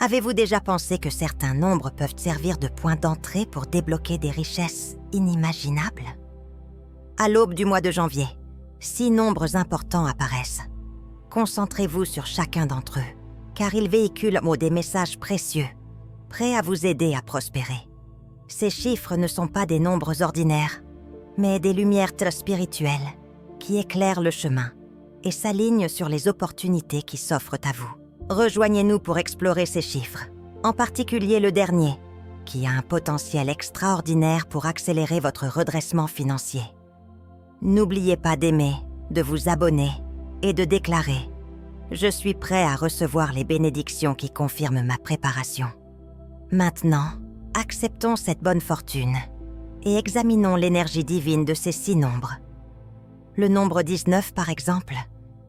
Avez-vous déjà pensé que certains nombres peuvent servir de point d'entrée pour débloquer des richesses inimaginables? À l'aube du mois de janvier, 6 nombres importants apparaissent. Concentrez-vous sur chacun d'entre eux, car ils véhiculent des messages précieux, prêts à vous aider à prospérer. Ces chiffres ne sont pas des nombres ordinaires, mais des lumières spirituelles qui éclairent le chemin et s'alignent sur les opportunités qui s'offrent à vous. Rejoignez-nous pour explorer ces chiffres, en particulier le dernier, qui a un potentiel extraordinaire pour accélérer votre redressement financier. N'oubliez pas d'aimer, de vous abonner et de déclarer « Je suis prêt à recevoir les bénédictions qui confirment ma préparation ». Maintenant, acceptons cette bonne fortune et examinons l'énergie divine de ces 6 nombres. Le nombre 19, par exemple,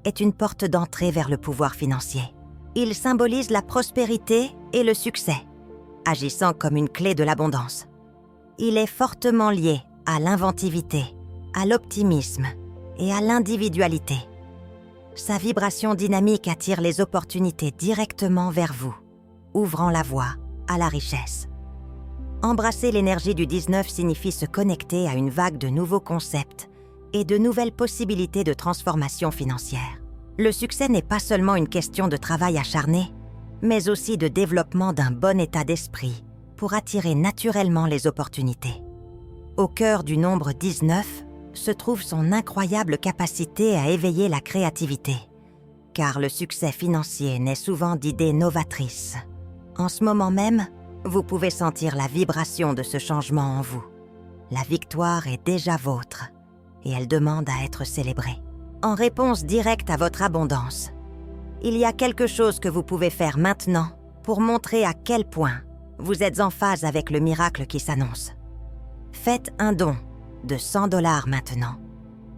est une porte d'entrée vers le pouvoir financier. Il symbolise la prospérité et le succès, agissant comme une clé de l'abondance. Il est fortement lié à l'inventivité, à l'optimisme et à l'individualité. Sa vibration dynamique attire les opportunités directement vers vous, ouvrant la voie à la richesse. Embrasser l'énergie du 19 signifie se connecter à une vague de nouveaux concepts et de nouvelles possibilités de transformation financière. Le succès n'est pas seulement une question de travail acharné, mais aussi de développement d'un bon état d'esprit pour attirer naturellement les opportunités. Au cœur du nombre 19 se trouve son incroyable capacité à éveiller la créativité, car le succès financier naît souvent d'idées novatrices. En ce moment même, vous pouvez sentir la vibration de ce changement en vous. La victoire est déjà vôtre et elle demande à être célébrée. En réponse directe à votre abondance, il y a quelque chose que vous pouvez faire maintenant pour montrer à quel point vous êtes en phase avec le miracle qui s'annonce. Faites un don de $100 maintenant,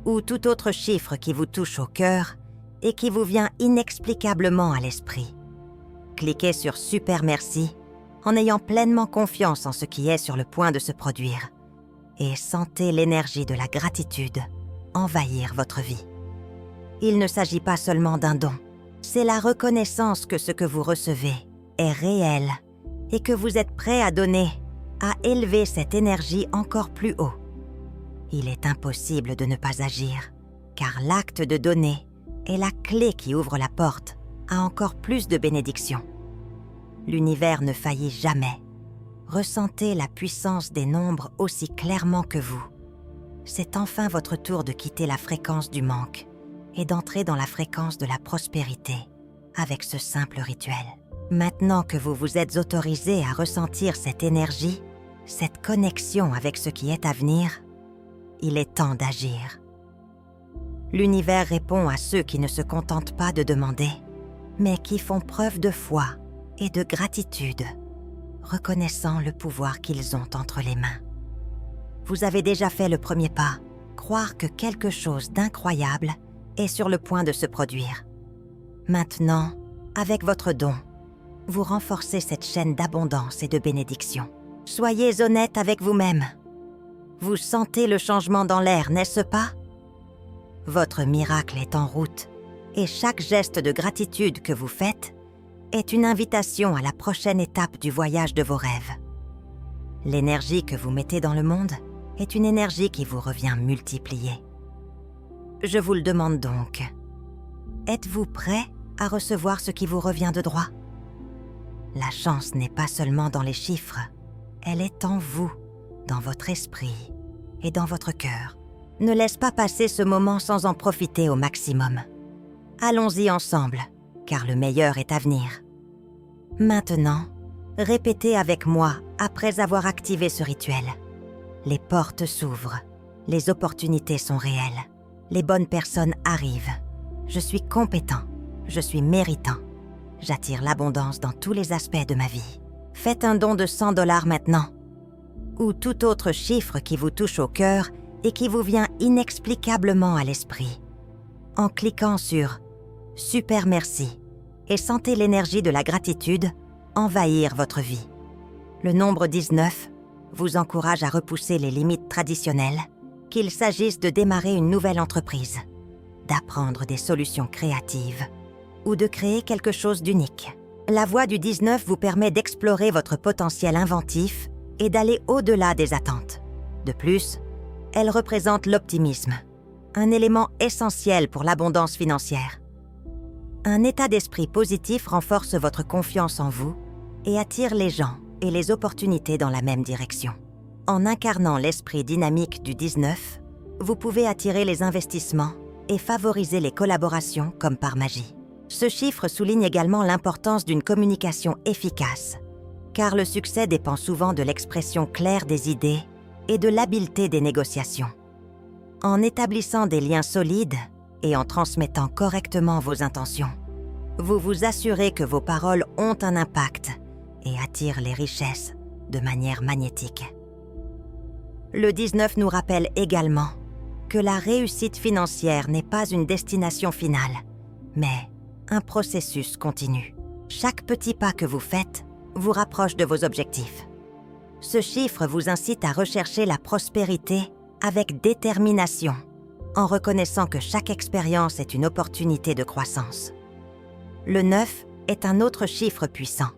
ou tout autre chiffre qui vous touche au cœur et qui vous vient inexplicablement à l'esprit. Cliquez sur « Super merci » en ayant pleinement confiance en ce qui est sur le point de se produire et sentez l'énergie de la gratitude envahir votre vie. Il ne s'agit pas seulement d'un don, c'est la reconnaissance que ce que vous recevez est réel et que vous êtes prêt à donner, à élever cette énergie encore plus haut. Il est impossible de ne pas agir, car l'acte de donner est la clé qui ouvre la porte à encore plus de bénédictions. L'univers ne faillit jamais. Ressentez la puissance des nombres aussi clairement que vous. C'est enfin votre tour de quitter la fréquence du manque et d'entrer dans la fréquence de la prospérité avec ce simple rituel. Maintenant que vous vous êtes autorisé à ressentir cette énergie, cette connexion avec ce qui est à venir, il est temps d'agir. L'univers répond à ceux qui ne se contentent pas de demander, mais qui font preuve de foi et de gratitude, reconnaissant le pouvoir qu'ils ont entre les mains. Vous avez déjà fait le premier pas, croire que quelque chose d'incroyable est sur le point de se produire. Maintenant, avec votre don, vous renforcez cette chaîne d'abondance et de bénédiction. Soyez honnête avec vous-même. Vous sentez le changement dans l'air, n'est-ce pas? Votre miracle est en route et chaque geste de gratitude que vous faites est une invitation à la prochaine étape du voyage de vos rêves. L'énergie que vous mettez dans le monde est une énergie qui vous revient multipliée. Je vous le demande donc, êtes-vous prêt à recevoir ce qui vous revient de droit? La chance n'est pas seulement dans les chiffres, elle est en vous, dans votre esprit et dans votre cœur. Ne laisse pas passer ce moment sans en profiter au maximum. Allons-y ensemble, car le meilleur est à venir. Maintenant, répétez avec moi après avoir activé ce rituel. Les portes s'ouvrent, les opportunités sont réelles, les bonnes personnes arrivent. Je suis compétent, je suis méritant. J'attire l'abondance dans tous les aspects de ma vie. Faites un don de $100 maintenant, ou tout autre chiffre qui vous touche au cœur et qui vous vient inexplicablement à l'esprit. En cliquant sur « Super merci » et sentez l'énergie de la gratitude envahir votre vie. Le nombre 19 vous encourage à repousser les limites traditionnelles, qu'il s'agisse de démarrer une nouvelle entreprise, d'apprendre des solutions créatives ou de créer quelque chose d'unique. La voie du 19 vous permet d'explorer votre potentiel inventif et d'aller au-delà des attentes. De plus, elle représente l'optimisme, un élément essentiel pour l'abondance financière. Un état d'esprit positif renforce votre confiance en vous et attire les gens et les opportunités dans la même direction. En incarnant l'esprit dynamique du 19, vous pouvez attirer les investissements et favoriser les collaborations comme par magie. Ce chiffre souligne également l'importance d'une communication efficace, car le succès dépend souvent de l'expression claire des idées et de l'habileté des négociations. En établissant des liens solides et en transmettant correctement vos intentions, vous vous assurez que vos paroles ont un impact et attirent les richesses de manière magnétique. Le 19 nous rappelle également que la réussite financière n'est pas une destination finale, mais un processus continu. Chaque petit pas que vous faites vous rapproche de vos objectifs. Ce chiffre vous incite à rechercher la prospérité avec détermination, en reconnaissant que chaque expérience est une opportunité de croissance. Le 9 est un autre chiffre puissant,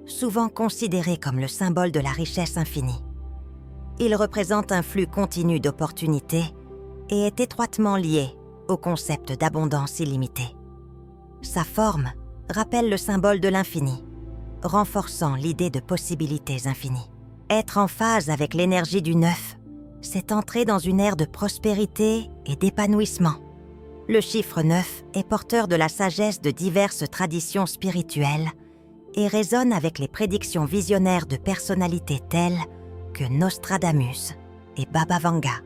souvent considéré comme le symbole de la richesse infinie. Il représente un flux continu d'opportunités et est étroitement lié au concept d'abondance illimitée. Sa forme rappelle le symbole de l'infini, renforçant l'idée de possibilités infinies. Être en phase avec l'énergie du 9, c'est entrer dans une ère de prospérité et d'épanouissement. Le chiffre 9 est porteur de la sagesse de diverses traditions spirituelles et résonne avec les prédictions visionnaires de personnalités telles que Nostradamus et Baba Vanga.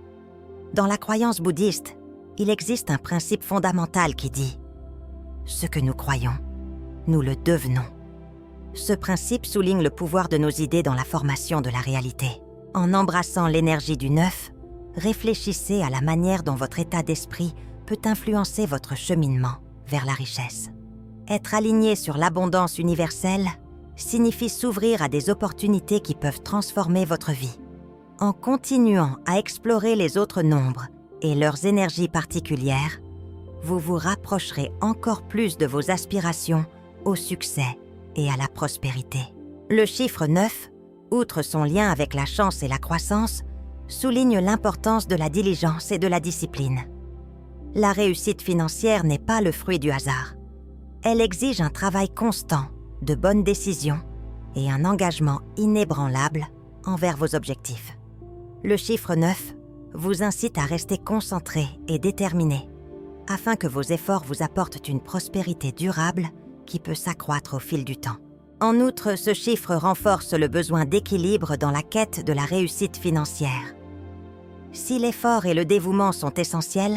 Dans la croyance bouddhiste, il existe un principe fondamental qui dit « Ce que nous croyons, nous le devenons ». Ce principe souligne le pouvoir de nos idées dans la formation de la réalité. En embrassant l'énergie du 9, réfléchissez à la manière dont votre état d'esprit peut influencer votre cheminement vers la richesse. Être aligné sur l'abondance universelle signifie s'ouvrir à des opportunités qui peuvent transformer votre vie. En continuant à explorer les autres nombres et leurs énergies particulières, vous vous rapprocherez encore plus de vos aspirations au succès et à la prospérité. Le chiffre 9, outre son lien avec la chance et la croissance, souligne l'importance de la diligence et de la discipline. La réussite financière n'est pas le fruit du hasard. Elle exige un travail constant, de bonnes décisions et un engagement inébranlable envers vos objectifs. Le chiffre 9 vous incite à rester concentré et déterminé afin que vos efforts vous apportent une prospérité durable qui peut s'accroître au fil du temps. En outre, ce chiffre renforce le besoin d'équilibre dans la quête de la réussite financière. Si l'effort et le dévouement sont essentiels,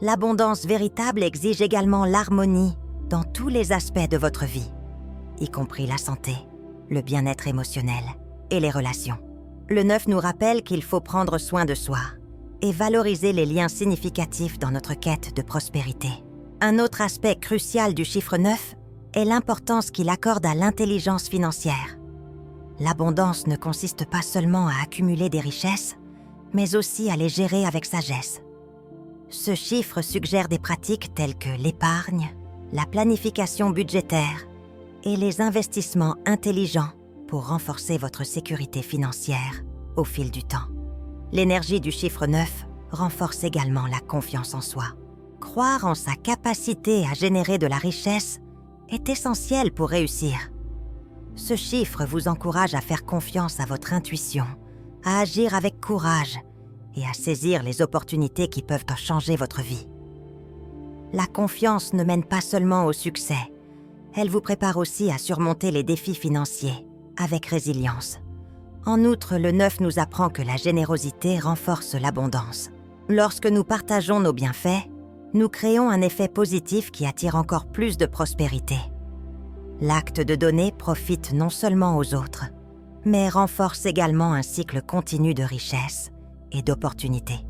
l'abondance véritable exige également l'harmonie dans tous les aspects de votre vie, y compris la santé, le bien-être émotionnel et les relations. Le 9 nous rappelle qu'il faut prendre soin de soi et valoriser les liens significatifs dans notre quête de prospérité. Un autre aspect crucial du chiffre 9 est l'importance qu'il accorde à l'intelligence financière. L'abondance ne consiste pas seulement à accumuler des richesses, mais aussi à les gérer avec sagesse. Ce chiffre suggère des pratiques telles que l'épargne, la planification budgétaire et les investissements intelligents pour renforcer votre sécurité financière au fil du temps. L'énergie du chiffre 9 renforce également la confiance en soi. Croire en sa capacité à générer de la richesse est essentiel pour réussir. Ce chiffre vous encourage à faire confiance à votre intuition, à agir avec courage et à saisir les opportunités qui peuvent changer votre vie. La confiance ne mène pas seulement au succès, elle vous prépare aussi à surmonter les défis financiers avec résilience. En outre, le 9 nous apprend que la générosité renforce l'abondance. Lorsque nous partageons nos bienfaits, nous créons un effet positif qui attire encore plus de prospérité. L'acte de donner profite non seulement aux autres, mais renforce également un cycle continu de richesse et d'opportunités.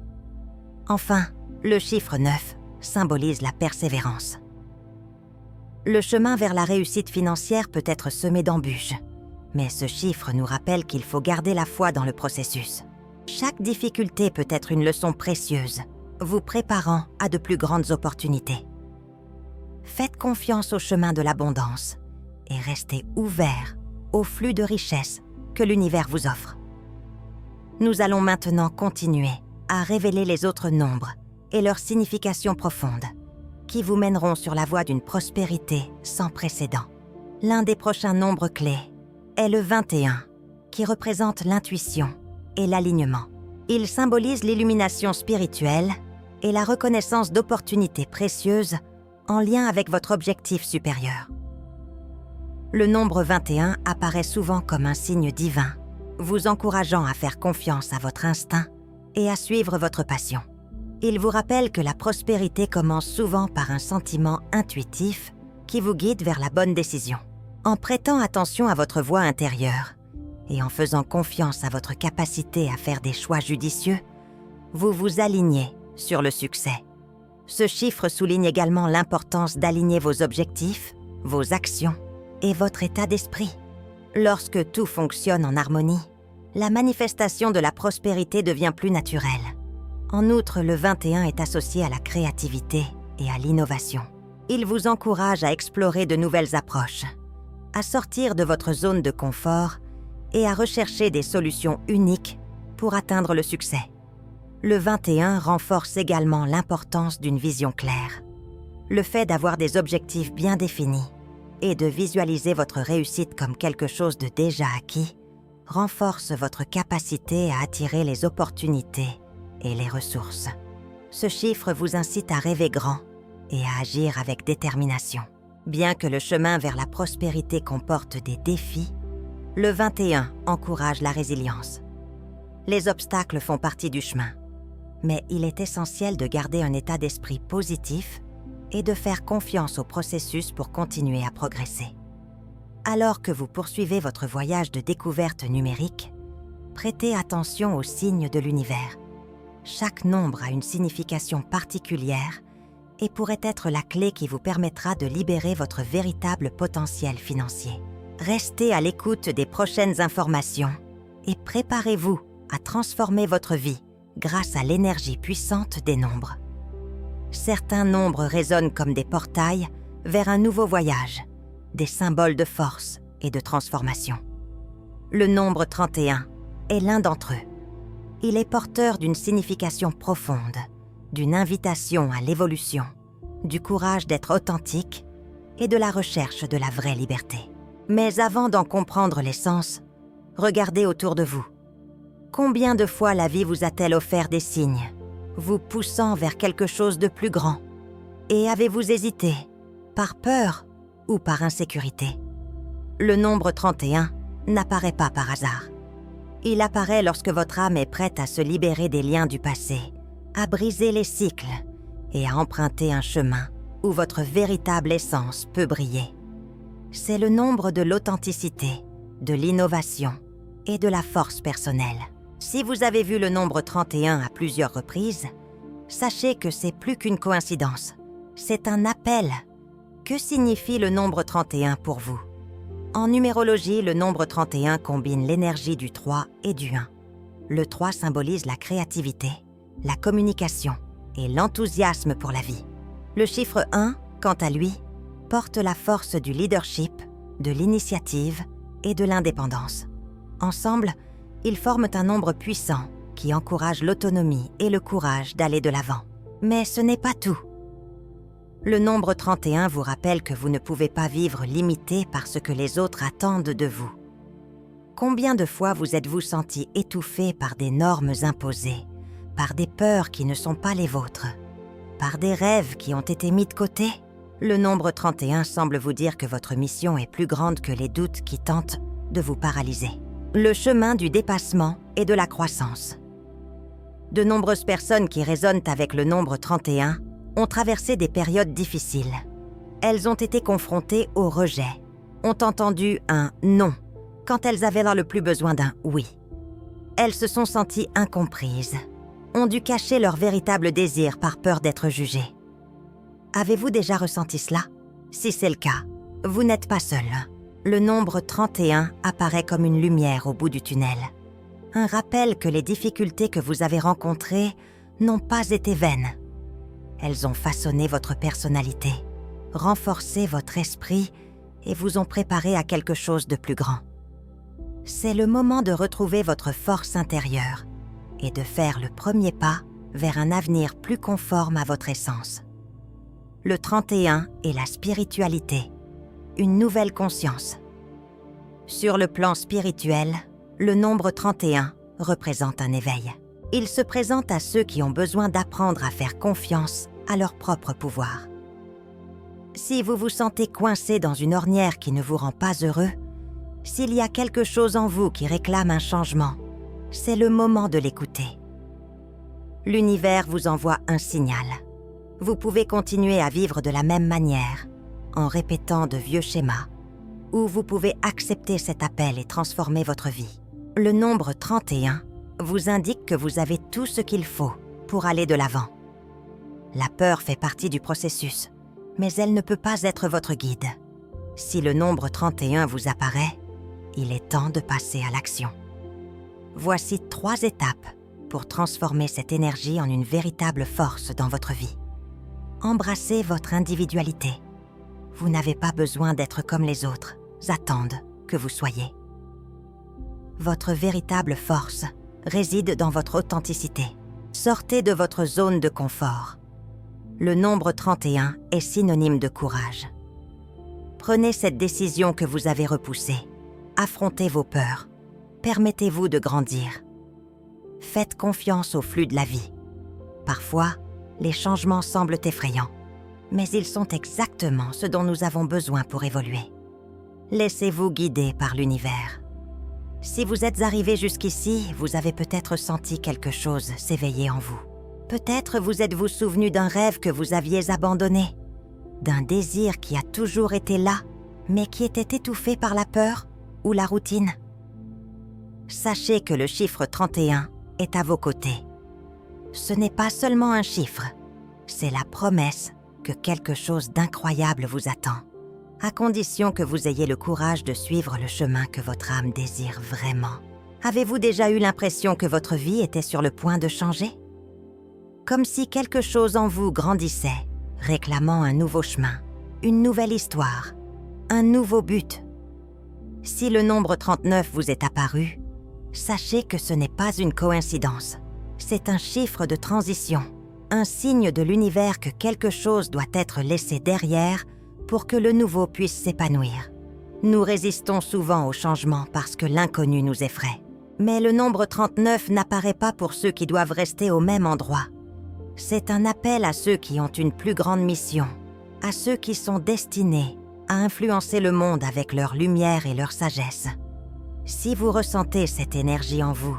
Enfin, le chiffre 9 symbolise la persévérance. Le chemin vers la réussite financière peut être semé d'embûches, mais ce chiffre nous rappelle qu'il faut garder la foi dans le processus. Chaque difficulté peut être une leçon précieuse, vous préparant à de plus grandes opportunités. Faites confiance au chemin de l'abondance et restez ouvert au flux de richesses que l'univers vous offre. Nous allons maintenant continuer à révéler les autres nombres et leur signification profonde, qui vous mèneront sur la voie d'une prospérité sans précédent. L'un des prochains nombres clés est le 21, qui représente l'intuition et l'alignement. Il symbolise l'illumination spirituelle et la reconnaissance d'opportunités précieuses en lien avec votre objectif supérieur. Le nombre 21 apparaît souvent comme un signe divin, vous encourageant à faire confiance à votre instinct et à suivre votre passion. Il vous rappelle que la prospérité commence souvent par un sentiment intuitif qui vous guide vers la bonne décision. En prêtant attention à votre voix intérieure et en faisant confiance à votre capacité à faire des choix judicieux, vous vous alignez sur le succès. Ce chiffre souligne également l'importance d'aligner vos objectifs, vos actions et votre état d'esprit. Lorsque tout fonctionne en harmonie, la manifestation de la prospérité devient plus naturelle. En outre, le 21 est associé à la créativité et à l'innovation. Il vous encourage à explorer de nouvelles approches, à sortir de votre zone de confort et à rechercher des solutions uniques pour atteindre le succès. Le 21 renforce également l'importance d'une vision claire. Le fait d'avoir des objectifs bien définis et de visualiser votre réussite comme quelque chose de déjà acquis renforce votre capacité à attirer les opportunités et les ressources. Ce chiffre vous incite à rêver grand et à agir avec détermination. Bien que le chemin vers la prospérité comporte des défis, le 21 encourage la résilience. Les obstacles font partie du chemin, mais il est essentiel de garder un état d'esprit positif et de faire confiance au processus pour continuer à progresser. Alors que vous poursuivez votre voyage de découverte numérique, prêtez attention aux signes de l'univers. Chaque nombre a une signification particulière et pourrait être la clé qui vous permettra de libérer votre véritable potentiel financier. Restez à l'écoute des prochaines informations et préparez-vous à transformer votre vie grâce à l'énergie puissante des nombres. Certains nombres résonnent comme des portails vers un nouveau voyage, des symboles de force et de transformation. Le nombre 31 est l'un d'entre eux. Il est porteur d'une signification profonde, d'une invitation à l'évolution, du courage d'être authentique et de la recherche de la vraie liberté. Mais avant d'en comprendre l'essence, regardez autour de vous. Combien de fois la vie vous a-t-elle offert des signes, vous poussant vers quelque chose de plus grand? Et avez-vous hésité, par peur ou par insécurité? Le nombre 31 n'apparaît pas par hasard. Il apparaît lorsque votre âme est prête à se libérer des liens du passé, à briser les cycles et à emprunter un chemin où votre véritable essence peut briller. C'est le nombre de l'authenticité, de l'innovation et de la force personnelle. Si vous avez vu le nombre 31 à plusieurs reprises, sachez que c'est plus qu'une coïncidence. C'est un appel. Que signifie le nombre 31 pour vous? En numérologie, le nombre 31 combine l'énergie du 3 et du 1. Le 3 symbolise la créativité, la communication et l'enthousiasme pour la vie. Le chiffre 1, quant à lui, porte la force du leadership, de l'initiative et de l'indépendance. Ensemble, ils forment un nombre puissant qui encourage l'autonomie et le courage d'aller de l'avant. Mais ce n'est pas tout. Le nombre 31 vous rappelle que vous ne pouvez pas vivre limité par ce que les autres attendent de vous. Combien de fois vous êtes-vous senti étouffé par des normes imposées, par des peurs qui ne sont pas les vôtres, par des rêves qui ont été mis de côté? Le nombre 31 semble vous dire que votre mission est plus grande que les doutes qui tentent de vous paralyser. Le chemin du dépassement et de la croissance. De nombreuses personnes qui résonnent avec le nombre 31 ont traversé des périodes difficiles. Elles ont été confrontées au rejet, ont entendu un « non » quand elles avaient là le plus besoin d'un « oui ». Elles se sont senties incomprises, ont dû cacher leur véritable désir par peur d'être jugées. Avez-vous déjà ressenti cela? Si c'est le cas, vous n'êtes pas seul. Le nombre 31 apparaît comme une lumière au bout du tunnel. Un rappel que les difficultés que vous avez rencontrées n'ont pas été vaines. Elles ont façonné votre personnalité, renforcé votre esprit et vous ont préparé à quelque chose de plus grand. C'est le moment de retrouver votre force intérieure et de faire le premier pas vers un avenir plus conforme à votre essence. Le 31 est la spiritualité, une nouvelle conscience. Sur le plan spirituel, le nombre 31 représente un éveil. Il se présente à ceux qui ont besoin d'apprendre à faire confiance à leur propre pouvoir. Si vous vous sentez coincé dans une ornière qui ne vous rend pas heureux, s'il y a quelque chose en vous qui réclame un changement, c'est le moment de l'écouter. L'univers vous envoie un signal. Vous pouvez continuer à vivre de la même manière, en répétant de vieux schémas, ou vous pouvez accepter cet appel et transformer votre vie. Le nombre 31 vous indique que vous avez tout ce qu'il faut pour aller de l'avant. La peur fait partie du processus, mais elle ne peut pas être votre guide. Si le nombre 31 vous apparaît, il est temps de passer à l'action. Voici 3 étapes pour transformer cette énergie en une véritable force dans votre vie. Embrassez votre individualité. Vous n'avez pas besoin d'être comme les autres, attendent que vous soyez. Votre véritable force réside dans votre authenticité. Sortez de votre zone de confort. Le nombre 31 est synonyme de courage. Prenez cette décision que vous avez repoussée. Affrontez vos peurs. Permettez-vous de grandir. Faites confiance au flux de la vie. Parfois, les changements semblent effrayants, mais ils sont exactement ce dont nous avons besoin pour évoluer. Laissez-vous guider par l'univers. Si vous êtes arrivé jusqu'ici, vous avez peut-être senti quelque chose s'éveiller en vous. Peut-être vous êtes-vous souvenu d'un rêve que vous aviez abandonné, d'un désir qui a toujours été là, mais qui était étouffé par la peur ou la routine. Sachez que le chiffre 31 est à vos côtés. Ce n'est pas seulement un chiffre, c'est la promesse que quelque chose d'incroyable vous attend, à condition que vous ayez le courage de suivre le chemin que votre âme désire vraiment. Avez-vous déjà eu l'impression que votre vie était sur le point de changer? Comme si quelque chose en vous grandissait, réclamant un nouveau chemin, une nouvelle histoire, un nouveau but. Si le nombre 39 vous est apparu, sachez que ce n'est pas une coïncidence. C'est un chiffre de transition, un signe de l'univers que quelque chose doit être laissé derrière pour que le nouveau puisse s'épanouir. Nous résistons souvent au changement parce que l'inconnu nous effraie. Mais le nombre 39 n'apparaît pas pour ceux qui doivent rester au même endroit. C'est un appel à ceux qui ont une plus grande mission, à ceux qui sont destinés à influencer le monde avec leur lumière et leur sagesse. Si vous ressentez cette énergie en vous,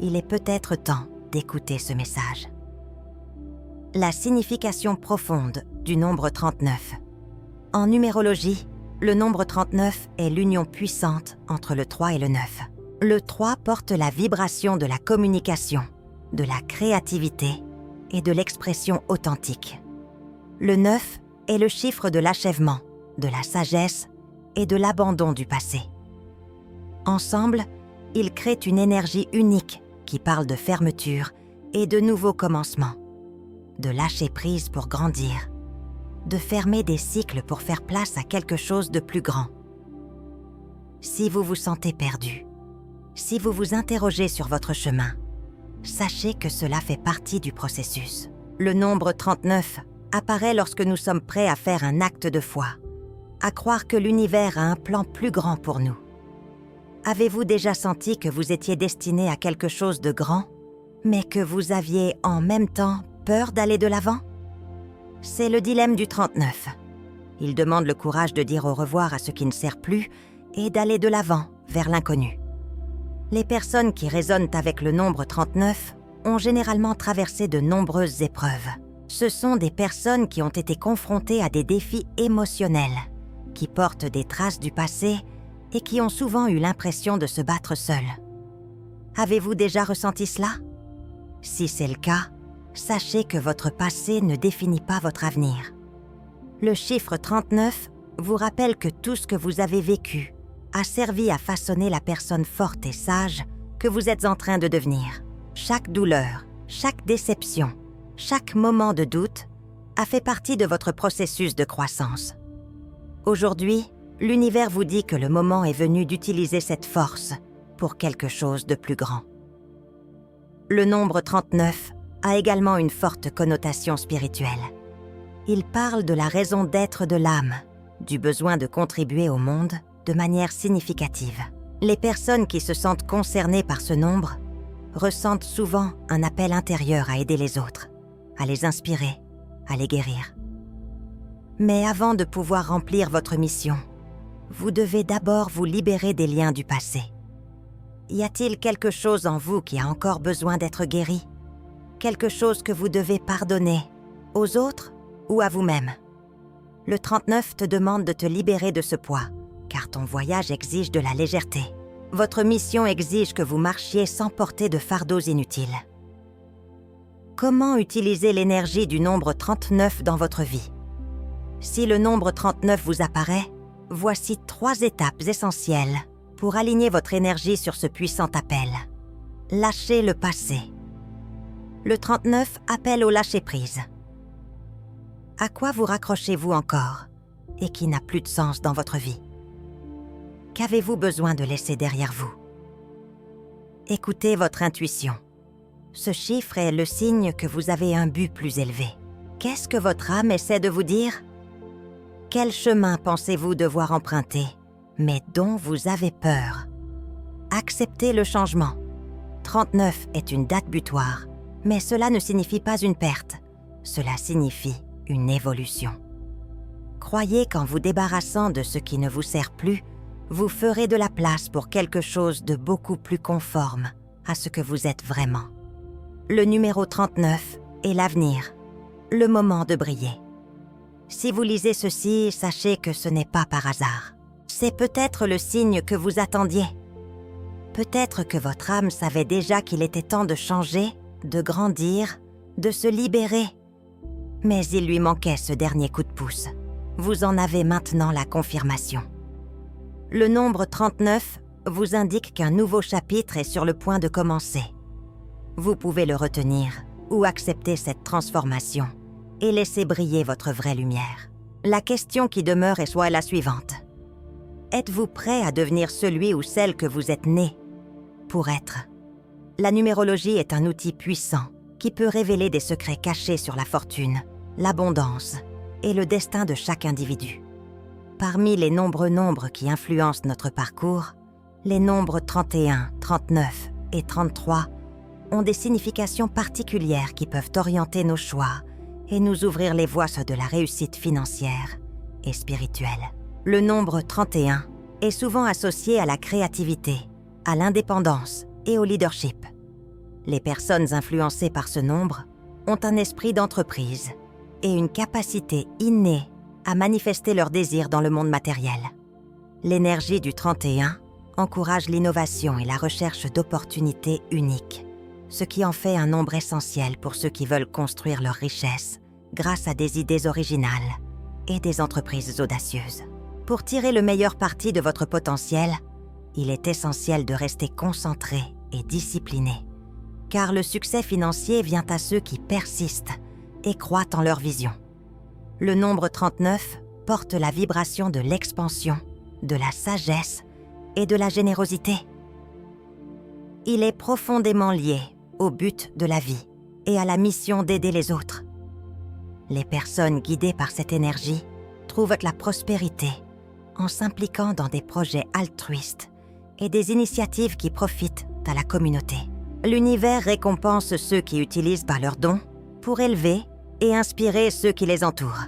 il est peut-être temps d'écouter ce message. La signification profonde du nombre 39. En numérologie, le nombre 39 est l'union puissante entre le 3 et le 9. Le 3 porte la vibration de la communication, de la créativité et de l'expression authentique. Le 9 est le chiffre de l'achèvement, de la sagesse et de l'abandon du passé. Ensemble, ils créent une énergie unique qui parle de fermeture et de nouveaux commencements, de lâcher prise pour grandir, de fermer des cycles pour faire place à quelque chose de plus grand. Si vous vous sentez perdu, si vous vous interrogez sur votre chemin, sachez que cela fait partie du processus. Le nombre 39 apparaît lorsque nous sommes prêts à faire un acte de foi, à croire que l'univers a un plan plus grand pour nous. Avez-vous déjà senti que vous étiez destiné à quelque chose de grand, mais que vous aviez en même temps peur d'aller de l'avant? C'est le dilemme du 39. Il demande le courage de dire au revoir à ce qui ne sert plus et d'aller de l'avant vers l'inconnu. Les personnes qui résonnent avec le nombre 39 ont généralement traversé de nombreuses épreuves. Ce sont des personnes qui ont été confrontées à des défis émotionnels, qui portent des traces du passé et qui ont souvent eu l'impression de se battre seules. Avez-vous déjà ressenti cela? Si c'est le cas, sachez que votre passé ne définit pas votre avenir. Le chiffre 39 vous rappelle que tout ce que vous avez vécu a servi à façonner la personne forte et sage que vous êtes en train de devenir. Chaque douleur, chaque déception, chaque moment de doute a fait partie de votre processus de croissance. Aujourd'hui, l'univers vous dit que le moment est venu d'utiliser cette force pour quelque chose de plus grand. Le nombre 39 a également une forte connotation spirituelle. Il parle de la raison d'être de l'âme, du besoin de contribuer au monde de manière significative. Les personnes qui se sentent concernées par ce nombre ressentent souvent un appel intérieur à aider les autres, à les inspirer, à les guérir. Mais avant de pouvoir remplir votre mission, vous devez d'abord vous libérer des liens du passé. Y a-t-il quelque chose en vous qui a encore besoin d'être guéri? Quelque chose que vous devez pardonner, aux autres ou à vous-même? Le 39 te demande de te libérer de ce poids, car ton voyage exige de la légèreté. Votre mission exige que vous marchiez sans porter de fardeaux inutiles. Comment utiliser l'énergie du nombre 39 dans votre vie? Si le nombre 39 vous apparaît, voici 3 étapes essentielles pour aligner votre énergie sur ce puissant appel. Lâchez le passé. Le 39 appelle au lâcher-prise. À quoi vous raccrochez-vous encore et qui n'a plus de sens dans votre vie? Qu'avez-vous besoin de laisser derrière vous? Écoutez votre intuition. Ce chiffre est le signe que vous avez un but plus élevé. Qu'est-ce que votre âme essaie de vous dire? Quel chemin pensez-vous devoir emprunter, mais dont vous avez peur? Acceptez le changement. 39 est une date butoir, mais cela ne signifie pas une perte. Cela signifie une évolution. Croyez qu'en vous débarrassant de ce qui ne vous sert plus, vous ferez de la place pour quelque chose de beaucoup plus conforme à ce que vous êtes vraiment. Le numéro 39 est l'avenir, le moment de briller. Si vous lisez ceci, sachez que ce n'est pas par hasard. C'est peut-être le signe que vous attendiez. Peut-être que votre âme savait déjà qu'il était temps de changer, de grandir, de se libérer. Mais il lui manquait ce dernier coup de pouce. Vous en avez maintenant la confirmation. Le nombre 39 vous indique qu'un nouveau chapitre est sur le point de commencer. Vous pouvez le retenir ou accepter cette transformation et laisser briller votre vraie lumière. La question qui demeure est soit la suivante. Êtes-vous prêt à devenir celui ou celle que vous êtes né pour être? La numérologie est un outil puissant qui peut révéler des secrets cachés sur la fortune, l'abondance et le destin de chaque individu. Parmi les nombreux nombres qui influencent notre parcours, les nombres 31, 39 et 33 ont des significations particulières qui peuvent orienter nos choix et nous ouvrir les voies de la réussite financière et spirituelle. Le nombre 31 est souvent associé à la créativité, à l'indépendance et au leadership. Les personnes influencées par ce nombre ont un esprit d'entreprise et une capacité innée à manifester leurs désirs dans le monde matériel. L'énergie du 31 encourage l'innovation et la recherche d'opportunités uniques, ce qui en fait un nombre essentiel pour ceux qui veulent construire leur richesse grâce à des idées originales et des entreprises audacieuses. Pour tirer le meilleur parti de votre potentiel, il est essentiel de rester concentré et discipliné, car le succès financier vient à ceux qui persistent et croient en leur vision. Le nombre 39 porte la vibration de l'expansion, de la sagesse et de la générosité. Il est profondément lié au but de la vie et à la mission d'aider les autres. Les personnes guidées par cette énergie trouvent la prospérité en s'impliquant dans des projets altruistes et des initiatives qui profitent à la communauté. L'univers récompense ceux qui utilisent leurs dons pour élever et inspirer ceux qui les entourent.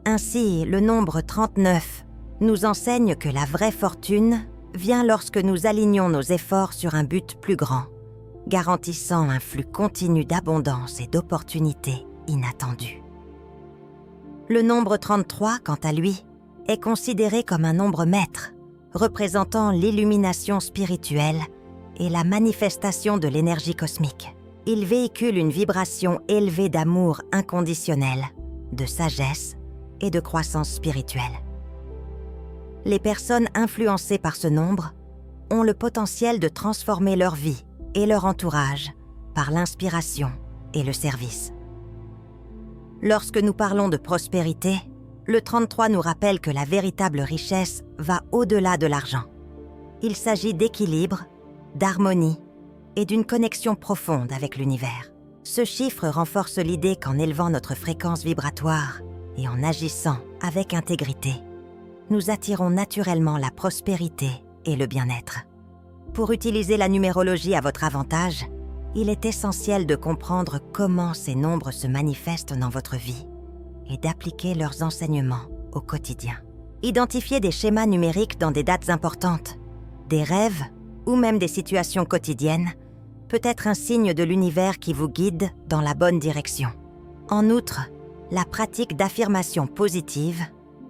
Ainsi, le nombre 39 nous enseigne que la vraie fortune vient lorsque nous alignons nos efforts sur un but plus grand, garantissant un flux continu d'abondance et d'opportunités inattendues. Le nombre 33, quant à lui, est considéré comme un nombre maître, représentant l'illumination spirituelle et la manifestation de l'énergie cosmique. Il véhicule une vibration élevée d'amour inconditionnel, de sagesse et de croissance spirituelle. Les personnes influencées par ce nombre ont le potentiel de transformer leur vie et leur entourage par l'inspiration et le service. Lorsque nous parlons de prospérité, Le 33 nous rappelle que la véritable richesse va au-delà de l'argent. Il s'agit d'équilibre, d'harmonie et d'une connexion profonde avec l'univers. Ce chiffre renforce l'idée qu'en élevant notre fréquence vibratoire et en agissant avec intégrité, nous attirons naturellement la prospérité et le bien-être. Pour utiliser la numérologie à votre avantage, il est essentiel de comprendre comment ces nombres se manifestent dans votre vie et d'appliquer leurs enseignements au quotidien. Identifier des schémas numériques dans des dates importantes, des rêves ou même des situations quotidiennes peut être un signe de l'univers qui vous guide dans la bonne direction. En outre, la pratique d'affirmations positives,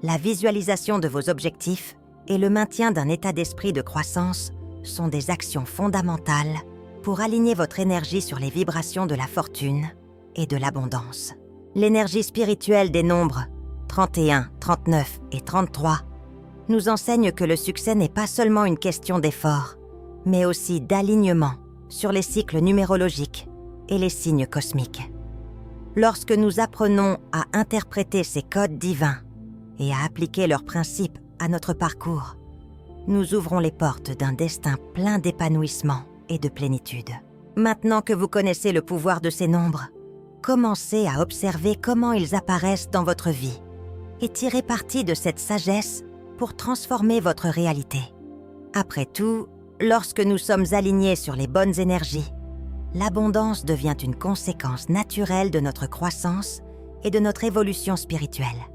la visualisation de vos objectifs et le maintien d'un état d'esprit de croissance sont des actions fondamentales pour aligner votre énergie sur les vibrations de la fortune et de l'abondance. L'énergie spirituelle des nombres 31, 39 et 33 nous enseigne que le succès n'est pas seulement une question d'effort, mais aussi d'alignement sur les cycles numérologiques et les signes cosmiques. Lorsque nous apprenons à interpréter ces codes divins et à appliquer leurs principes à notre parcours, nous ouvrons les portes d'un destin plein d'épanouissement et de plénitude. Maintenant que vous connaissez le pouvoir de ces nombres, commencez à observer comment ils apparaissent dans votre vie et tirez parti de cette sagesse pour transformer votre réalité. Après tout, lorsque nous sommes alignés sur les bonnes énergies, l'abondance devient une conséquence naturelle de notre croissance et de notre évolution spirituelle.